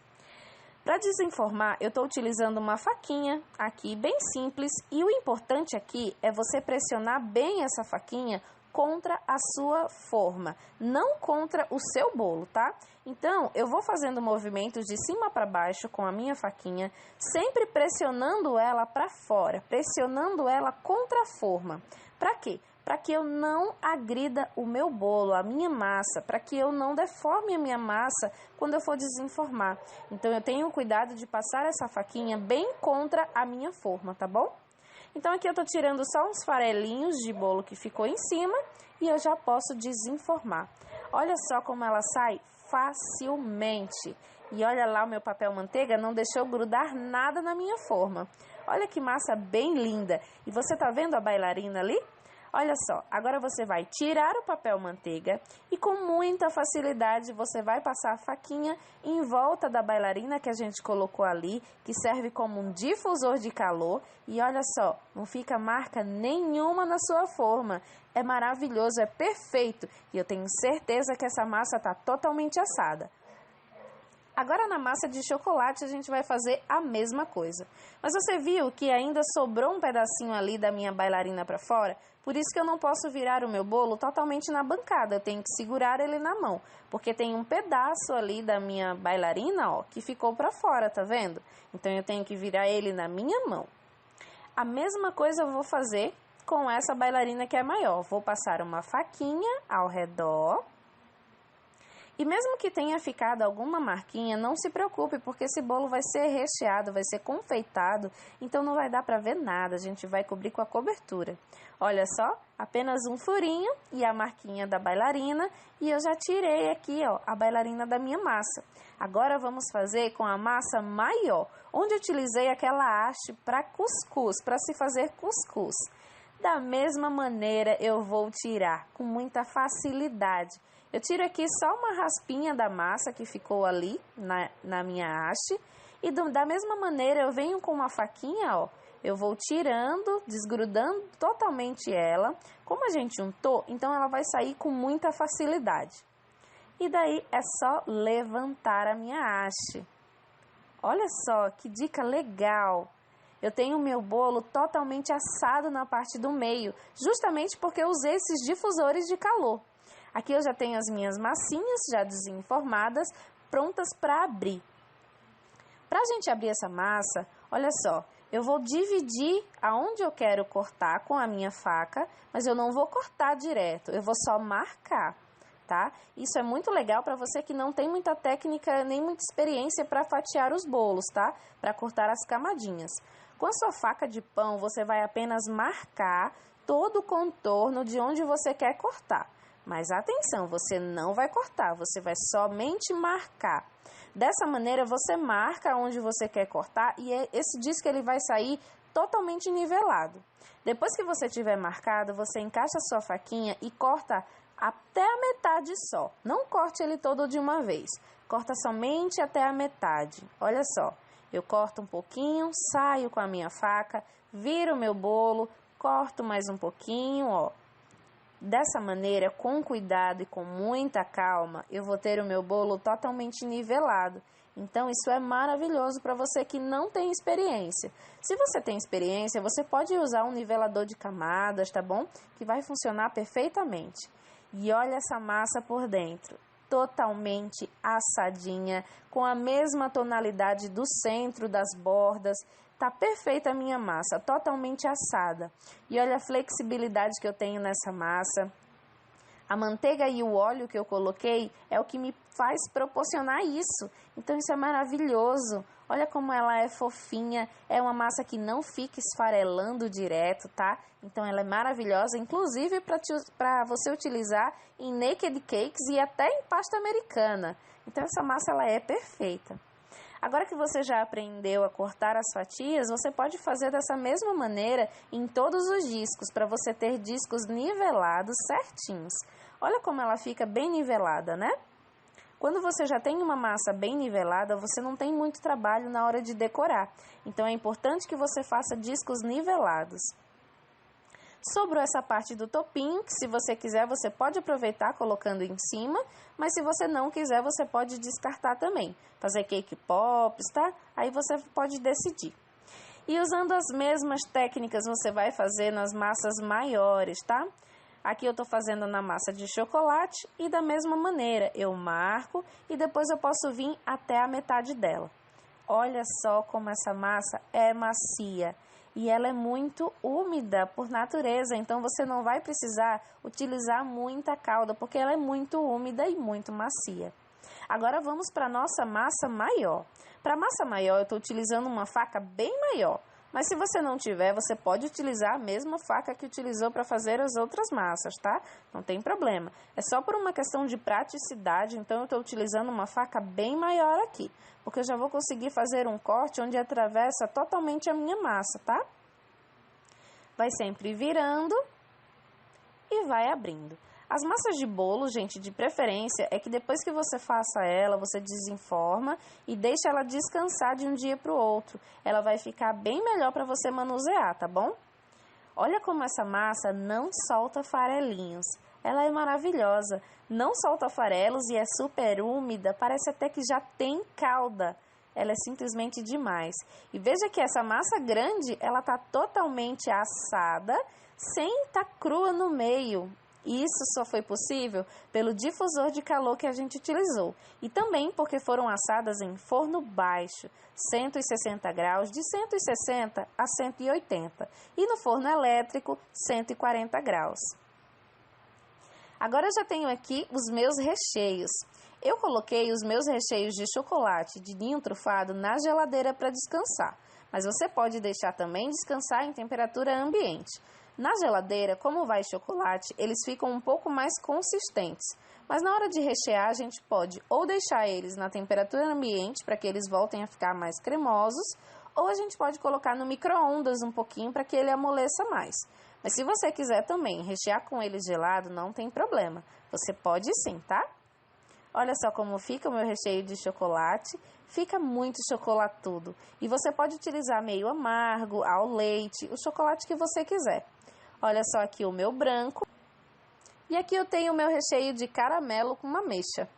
Para desenformar, eu estou utilizando uma faquinha aqui, bem simples. E o importante aqui é você pressionar bem essa faquinha contra a sua forma, não contra o seu bolo, tá? Então, eu vou fazendo movimentos de cima para baixo com a minha faquinha, sempre pressionando ela para fora, pressionando ela contra a forma. Para quê? Para que eu não agrida o meu bolo, a minha massa, para que eu não deforme a minha massa quando eu for desenformar. Então, eu tenho cuidado de passar essa faquinha bem contra a minha forma, tá bom? Então aqui eu tô tirando só uns farelinhos de bolo que ficou em cima e eu já posso desenformar. Olha só como ela sai facilmente. E olha lá, o meu papel manteiga não deixou grudar nada na minha forma. Olha que massa bem linda. E você tá vendo a bailarina ali? Olha só, agora você vai tirar o papel manteiga e com muita facilidade você vai passar a faquinha em volta da bailarina que a gente colocou ali, que serve como um difusor de calor. E olha só, não fica marca nenhuma na sua forma. É maravilhoso, é perfeito e eu tenho certeza que essa massa está totalmente assada. Agora na massa de chocolate a gente vai fazer a mesma coisa. Mas você viu que ainda sobrou um pedacinho ali da minha bailarina para fora? Por isso que eu não posso virar o meu bolo totalmente na bancada. Eu tenho que segurar ele na mão. Porque tem um pedaço ali da minha bailarina, ó, que ficou para fora, tá vendo? Então eu tenho que virar ele na minha mão. A mesma coisa eu vou fazer com essa bailarina que é maior. Vou passar uma faquinha ao redor. E mesmo que tenha ficado alguma marquinha, não se preocupe, porque esse bolo vai ser recheado, vai ser confeitado, então não vai dar para ver nada, a gente vai cobrir com a cobertura. Olha só, apenas um furinho e a marquinha da bailarina, e eu já tirei aqui, ó, a bailarina da minha massa. Agora vamos fazer com a massa maior, onde eu utilizei aquela haste para cuscuz, para se fazer cuscuz. Da mesma maneira eu vou tirar com muita facilidade. Eu tiro aqui só uma raspinha da massa que ficou ali na minha haste. E da mesma maneira eu venho com uma faquinha, ó. Eu vou tirando, desgrudando totalmente ela. Como a gente untou, então ela vai sair com muita facilidade. E daí é só levantar a minha haste. Olha só que dica legal! eu tenho o meu bolo totalmente assado na parte do meio, justamente porque eu usei esses difusores de calor. Aqui eu já tenho as minhas massinhas já desenformadas, prontas para abrir. Para a gente abrir essa massa, olha só, eu vou dividir aonde eu quero cortar com a minha faca, mas eu não vou cortar direto, eu vou só marcar, tá? Isso é muito legal para você que não tem muita técnica nem muita experiência para fatiar os bolos, tá? Para cortar as camadinhas. Com a sua faca de pão, você vai apenas marcar todo o contorno de onde você quer cortar. Mas atenção, você não vai cortar, você vai somente marcar. Dessa maneira, você marca onde você quer cortar e esse disco ele vai sair totalmente nivelado. Depois que você tiver marcado, você encaixa a sua faquinha e corta até a metade só. Não corte ele todo de uma vez, corta somente até a metade. Olha só, eu corto um pouquinho, saio com a minha faca, viro o meu bolo, corto mais um pouquinho, ó. Dessa maneira, com cuidado e com muita calma, eu vou ter o meu bolo totalmente nivelado. Então, isso é maravilhoso para você que não tem experiência. Se você tem experiência, você pode usar um nivelador de camadas, tá bom? Que vai funcionar perfeitamente. E olha essa massa por dentro, totalmente assadinha, com a mesma tonalidade do centro das bordas. Tá perfeita a minha massa, totalmente assada. E olha a flexibilidade que eu tenho nessa massa. A manteiga e o óleo que eu coloquei é o que me faz proporcionar isso. Então isso é maravilhoso. Olha como ela é fofinha. É uma massa que não fica esfarelando direto, tá? Então ela é maravilhosa, inclusive para você utilizar em naked cakes e até em pasta americana. Então essa massa ela é perfeita. Agora que você já aprendeu a cortar as fatias, você pode fazer dessa mesma maneira em todos os discos, para você ter discos nivelados certinhos. Olha como ela fica bem nivelada, né? Quando você já tem uma massa bem nivelada, você não tem muito trabalho na hora de decorar. Então é importante que você faça discos nivelados. Sobrou essa parte do topinho, que se você quiser, você pode aproveitar colocando em cima, mas se você não quiser, você pode descartar também. Fazer cake pops, tá? Aí você pode decidir. E usando as mesmas técnicas, você vai fazer nas massas maiores, tá? Aqui eu tô fazendo na massa de chocolate e da mesma maneira, eu marco e depois eu posso vir até a metade dela. Olha só como essa massa é macia. E ela é muito úmida por natureza, então você não vai precisar utilizar muita calda, porque ela é muito úmida e muito macia. Agora vamos para a nossa massa maior. Para a massa maior eu estou utilizando uma faca bem maior, mas se você não tiver, você pode utilizar a mesma faca que utilizou para fazer as outras massas, tá? Não tem problema. É só por uma questão de praticidade, então eu estou utilizando uma faca bem maior aqui, porque eu já vou conseguir fazer um corte onde atravessa totalmente a minha massa, tá? Vai sempre virando e vai abrindo. As massas de bolo, gente, de preferência, é que depois que você faça ela, você desenforma e deixa ela descansar de um dia para o outro. Ela vai ficar bem melhor para você manusear, tá bom? Olha como essa massa não solta farelinhos. Ela é maravilhosa, não solta farelos e é super úmida, parece até que já tem calda. Ela é simplesmente demais. E veja que essa massa grande, ela tá totalmente assada, sem estar crua no meio. E isso só foi possível pelo difusor de calor que a gente utilizou. E também porque foram assadas em forno baixo, 160 graus, de 160 a 180. E no forno elétrico, 140 graus. Agora eu já tenho aqui os meus recheios. Eu coloquei os meus recheios de chocolate de ninho trufado na geladeira para descansar. Mas você pode deixar também descansar em temperatura ambiente. Na geladeira, como vai chocolate, eles ficam um pouco mais consistentes. Mas na hora de rechear, a gente pode ou deixar eles na temperatura ambiente para que eles voltem a ficar mais cremosos, ou a gente pode colocar no micro-ondas um pouquinho para que ele amoleça mais. Mas se você quiser também rechear com ele gelado, não tem problema. Você pode sim, tá? Olha só como fica o meu recheio de chocolate. Fica muito chocolatudo. E você pode utilizar meio amargo, ao leite, o chocolate que você quiser. Olha só aqui o meu branco. E aqui eu tenho o meu recheio de caramelo com ameixa.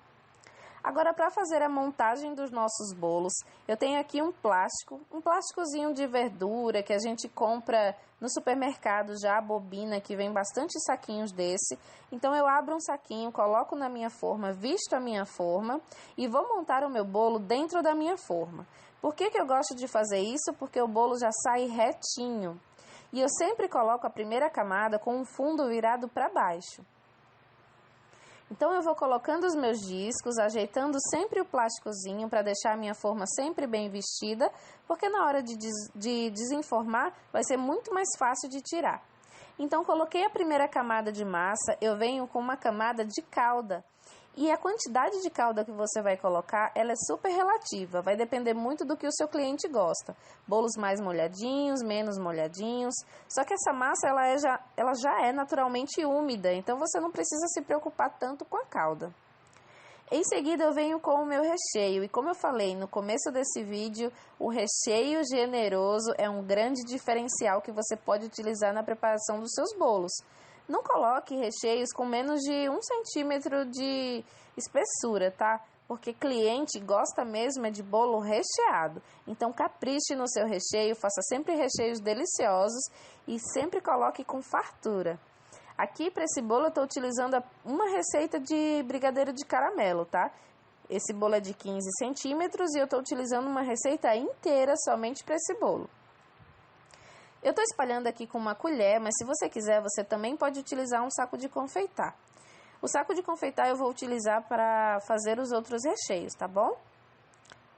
Agora, para fazer a montagem dos nossos bolos, eu tenho aqui um plásticozinho de verdura que a gente compra no supermercado já, a bobina, que vem bastante saquinhos desse. Então eu abro um saquinho, coloco na minha forma, visto a minha forma e vou montar o meu bolo dentro da minha forma. Por que eu gosto de fazer isso? Porque o bolo já sai retinho. E eu sempre coloco a primeira camada com o fundo virado para baixo. Então eu vou colocando os meus discos, ajeitando sempre o plásticozinho para deixar a minha forma sempre bem vestida, porque na hora de desenformar vai ser muito mais fácil de tirar. Então coloquei a primeira camada de massa, eu venho com uma camada de calda. E a quantidade de calda que você vai colocar, ela é super relativa, vai depender muito do que o seu cliente gosta. Bolos mais molhadinhos, menos molhadinhos. Só que essa massa, ela já é naturalmente úmida, então você não precisa se preocupar tanto com a calda. Em seguida eu venho com o meu recheio, e como eu falei no começo desse vídeo, o recheio generoso é um grande diferencial que você pode utilizar na preparação dos seus bolos. Não coloque recheios com menos de 1 centímetro de espessura, tá? Porque cliente gosta mesmo de bolo recheado. Então capriche no seu recheio, faça sempre recheios deliciosos e sempre coloque com fartura. Aqui para esse bolo eu estou utilizando uma receita de brigadeiro de caramelo, tá? Esse bolo é de 15 centímetros e eu estou utilizando uma receita inteira somente para esse bolo. Eu estou espalhando aqui com uma colher, mas se você quiser, você também pode utilizar um saco de confeitar. O saco de confeitar eu vou utilizar para fazer os outros recheios, tá bom?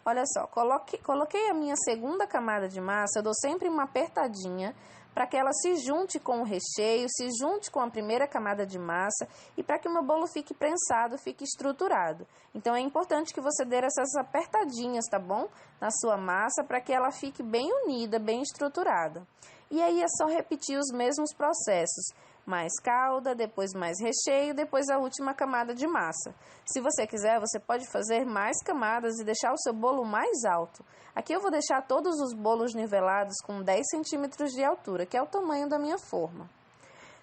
Olha só, coloquei a minha segunda camada de massa, eu dou sempre uma apertadinha para que ela se junte com o recheio, se junte com a primeira camada de massa e para que o meu bolo fique prensado, fique estruturado. Então é importante que você dê essas apertadinhas, tá bom? Na sua massa para que ela fique bem unida, bem estruturada. E aí é só repetir os mesmos processos. Mais calda, depois mais recheio, depois a última camada de massa. Se você quiser, você pode fazer mais camadas e deixar o seu bolo mais alto. Aqui eu vou deixar todos os bolos nivelados com 10 centímetros de altura, que é o tamanho da minha forma.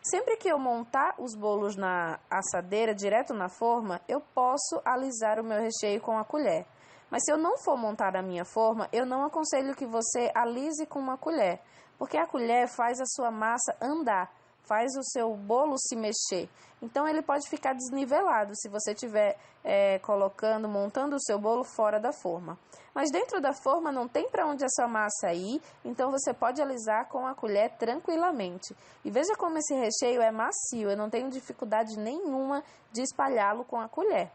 Sempre que eu montar os bolos na assadeira, direto na forma, eu posso alisar o meu recheio com a colher. Mas se eu não for montar a minha forma, eu não aconselho que você alise com uma colher, porque a colher faz a sua massa andar, faz o seu bolo se mexer. Então ele pode ficar desnivelado se você estiver montando o seu bolo fora da forma. Mas dentro da forma não tem para onde a sua massa ir, então você pode alisar com a colher tranquilamente. E veja como esse recheio é macio, eu não tenho dificuldade nenhuma de espalhá-lo com a colher.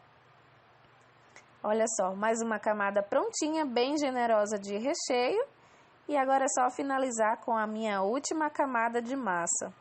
Olha só, mais uma camada prontinha, bem generosa de recheio. E agora é só finalizar com a minha última camada de massa.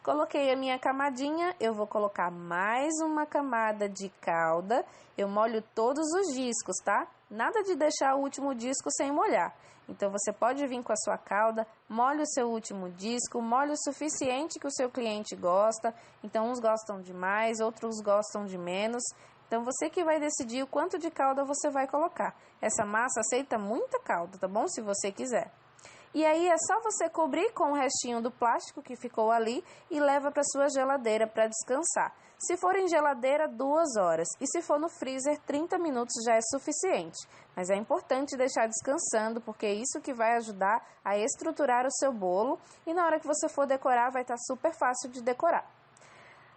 Coloquei a minha camadinha, eu vou colocar mais uma camada de calda. Eu molho todos os discos, tá? Nada de deixar o último disco sem molhar. Então você pode vir com a sua calda, molhe o seu último disco, molhe o suficiente que o seu cliente gosta. Então uns gostam de mais, outros gostam de menos. Então você que vai decidir o quanto de calda você vai colocar. Essa massa aceita muita calda, tá bom? Se você quiser. E aí é só você cobrir com o restinho do plástico que ficou ali e leva para sua geladeira para descansar. Se for em geladeira, 2 horas. E se for no freezer, 30 minutos já é suficiente. Mas é importante deixar descansando, porque é isso que vai ajudar a estruturar o seu bolo. E na hora que você for decorar, vai estar super fácil de decorar.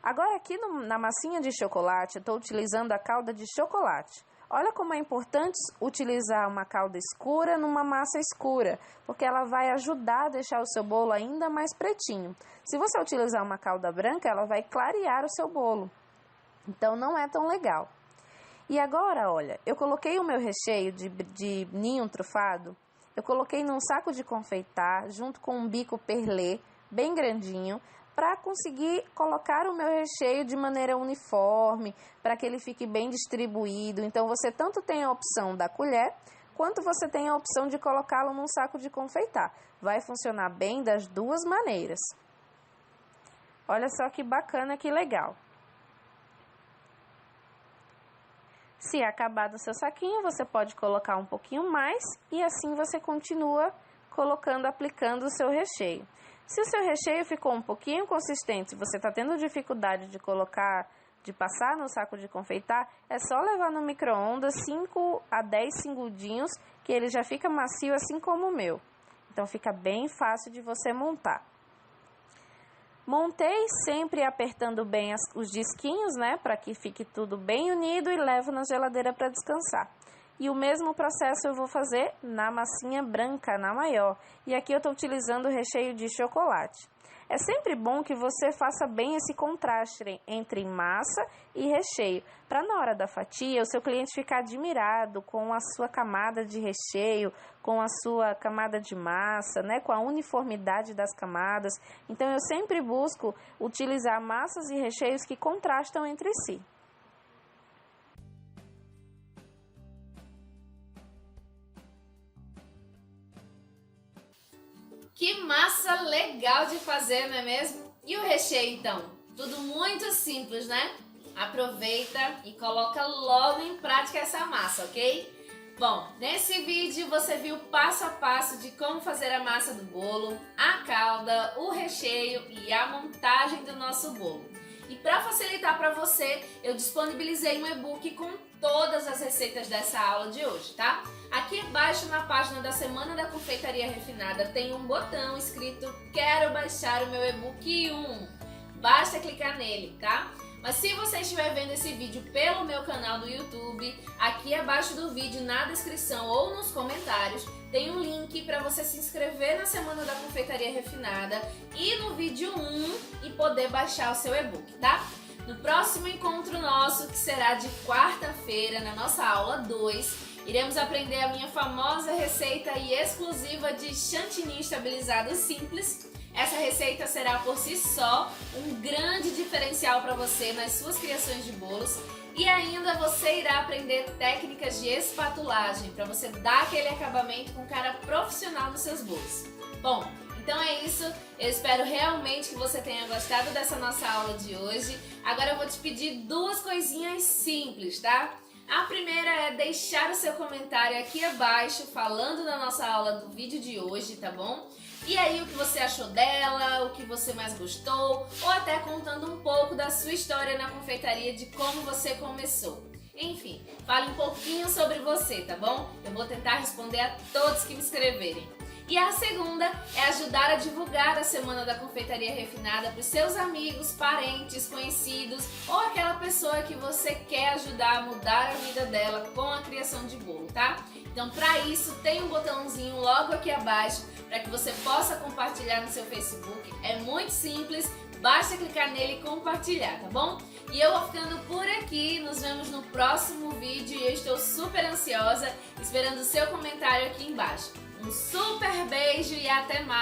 Agora aqui na massinha de chocolate, eu estou utilizando a calda de chocolate. Olha como é importante utilizar uma calda escura numa massa escura, porque ela vai ajudar a deixar o seu bolo ainda mais pretinho. Se você utilizar uma calda branca, ela vai clarear o seu bolo. Então não é tão legal. E agora, olha, eu coloquei o meu recheio de ninho trufado, eu coloquei num saco de confeitar, junto com um bico perlê, bem grandinho, para conseguir colocar o meu recheio de maneira uniforme, para que ele fique bem distribuído. Então você tanto tem a opção da colher, quanto você tem a opção de colocá-lo num saco de confeitar. Vai funcionar bem das duas maneiras. Olha só que bacana, que legal. Se acabar do seu saquinho, você pode colocar um pouquinho mais e assim você continua aplicando o seu recheio. Se o seu recheio ficou um pouquinho consistente, você está tendo dificuldade de colocar de passar no saco de confeitar, é só levar no micro-ondas 5 a 10 segundinhos, que ele já fica macio assim como o meu. Então fica bem fácil de você montar. Montei sempre apertando bem os disquinhos, né, para que fique tudo bem unido, e levo na geladeira para descansar. E o mesmo processo eu vou fazer na massinha branca, na maior. E aqui eu estou utilizando o recheio de chocolate. É sempre bom que você faça bem esse contraste entre massa e recheio, para na hora da fatia o seu cliente ficar admirado com a sua camada de recheio, com a sua camada de massa, né, com a uniformidade das camadas. Então eu sempre busco utilizar massas e recheios que contrastam entre si. Que massa legal de fazer, não é mesmo? E o recheio então? Tudo muito simples, né? Aproveita e coloca logo em prática essa massa, ok? Bom, nesse vídeo você viu passo a passo de como fazer a massa do bolo, a calda, o recheio e a montagem do nosso bolo. E para facilitar para você, eu disponibilizei um e-book com todas as receitas dessa aula de hoje, tá? Aqui embaixo na página da Semana da Confeitaria Refinada tem um botão escrito "Quero baixar o meu e-book 1". Basta clicar nele, tá? Mas se você estiver vendo esse vídeo pelo meu canal do YouTube, aqui abaixo do vídeo, na descrição ou nos comentários, tem um link para você se inscrever na Semana da Confeitaria Refinada e no vídeo 1 e poder baixar o seu e-book, tá? No próximo encontro nosso, que será de quarta-feira, na nossa aula 2, iremos aprender a minha famosa receita e exclusiva de chantilly estabilizado simples. Essa receita será por si só um grande diferencial para você nas suas criações de bolos, e ainda você irá aprender técnicas de espatulagem para você dar aquele acabamento com cara profissional nos seus bolos. Bom, então é isso, eu espero realmente que você tenha gostado dessa nossa aula de hoje. Agora eu vou te pedir duas coisinhas simples, tá? A primeira é deixar o seu comentário aqui abaixo falando da nossa aula do vídeo de hoje, tá bom? E aí o que você achou dela, o que você mais gostou, ou até contando um pouco da sua história na confeitaria, de como você começou. Enfim, fale um pouquinho sobre você, tá bom? Eu vou tentar responder a todos que me escreverem. E a segunda é ajudar a divulgar a Semana da Confeitaria Refinada para os seus amigos, parentes, conhecidos ou aquela pessoa que você quer ajudar a mudar a vida dela com a criação de bolo, tá? Então, para isso, tem um botãozinho logo aqui abaixo para que você possa compartilhar no seu Facebook. É muito simples, basta clicar nele e compartilhar, tá bom? E eu vou ficando por aqui, nos vemos no próximo vídeo e eu estou super ansiosa esperando o seu comentário aqui embaixo. Um super beijo e até mais!